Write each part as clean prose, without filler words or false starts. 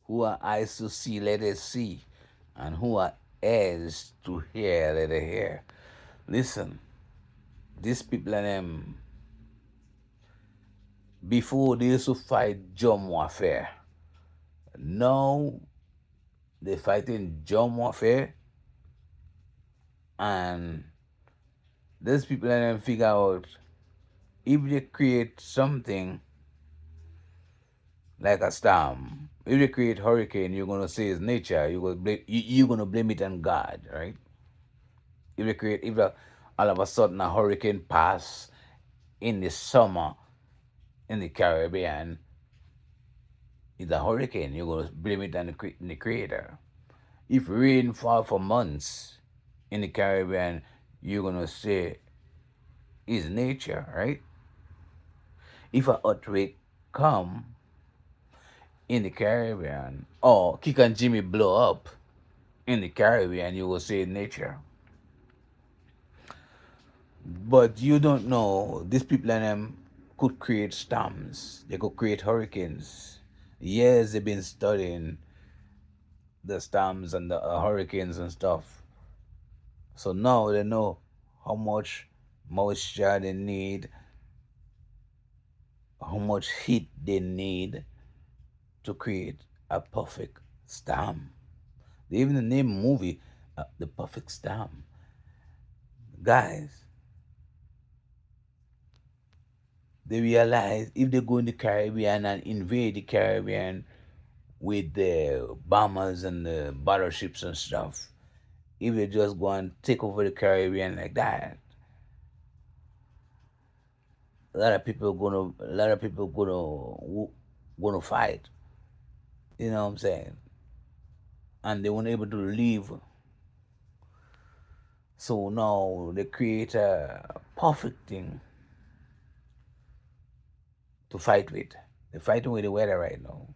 Who are eyes to see, let us see. And who are ears to hear, let us hear. Listen, these people and them, before they used to fight drum warfare. Now they fighting drum warfare, and these people and them figure out if they create something like a storm, if they create hurricane, you're gonna say it's nature. You're gonna blame it on God, right? All of a sudden a hurricane pass in the summer in the Caribbean, it's a hurricane. You're gonna blame it on the creator. If rain fall for months in the Caribbean, you're gonna say it's nature, right? If a earthquake come in the Caribbean, or Kick and Jimmy blow up in the Caribbean, you will say nature. But you don't know these people and them could create storms. They could create hurricanes. Years they've been studying the storms and the hurricanes and stuff. So now they know how much moisture they need, how much heat they need to create a perfect storm. They even name movie The Perfect Storm. Guys, they realize if they go in the Caribbean and invade the Caribbean with the bombers and the battleships and stuff, if they just go and take over the Caribbean like that, a lot of people gonna fight. You know what I'm saying? And they weren't able to leave. So now they create a perfect thing to fight with. They're fighting with the weather right now.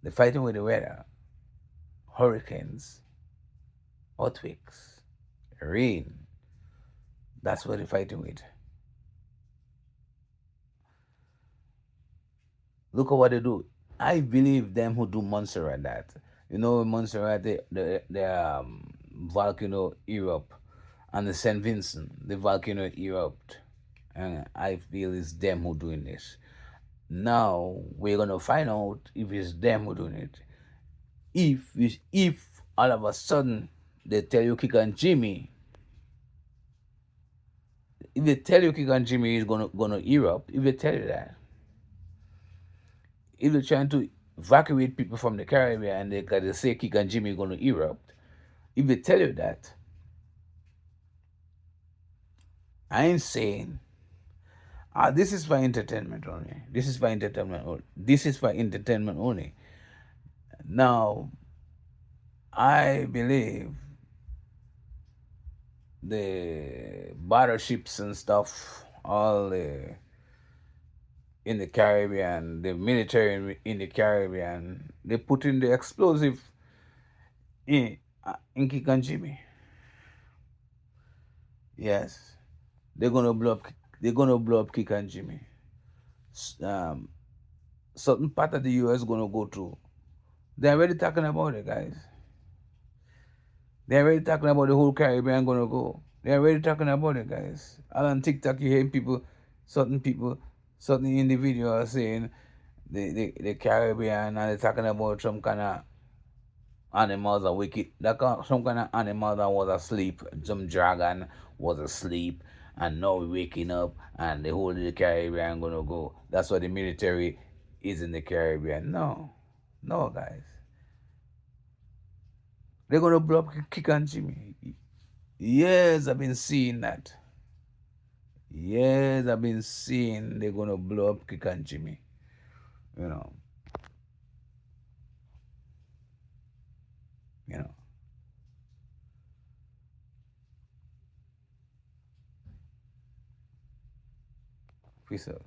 They're fighting with the weather. Hurricanes, earthquakes, rain. That's what they're fighting with. Look at what they do. I believe them who do Montserrat that. You know, Montserrat, the volcano erupt, and the St. Vincent, the volcano erupt. And I feel it's them who doing this. Now we're gonna find out if it's them who doing it. If all of a sudden they tell you Kick and Jimmy, if they tell you Kick and Jimmy is gonna erupt, if they tell you that, if they're trying to evacuate people from the Caribbean and they say Kick and Jimmy gonna erupt, if they tell you that, I ain't saying this is for entertainment only. This is for entertainment only. This is for entertainment only. Now, I believe the battleships and stuff, all the in the Caribbean, the military in the Caribbean, they put in the explosive in Kick and Jimmy. Yes, they're gonna blow up. They're gonna blow up Kick and Jimmy. Um, certain part of the U.S. gonna go through. They're already talking about it, guys. They're already talking about the whole Caribbean gonna go. They're already talking about it, guys. And on TikTok, you hear people, certain individuals saying the Caribbean, and they're talking about some kind of animals are wicked. Some kind of animal that was asleep. Some dragon was asleep, and now we're waking up, and the whole of the Caribbean gonna go. That's why the military is in the Caribbean. No, no, guys. They're gonna blow up Kick and Jimmy. Yes, I've been seeing that. Yes, I've been seeing they're gonna blow up Kick and Jimmy. You know, you know. Peace out.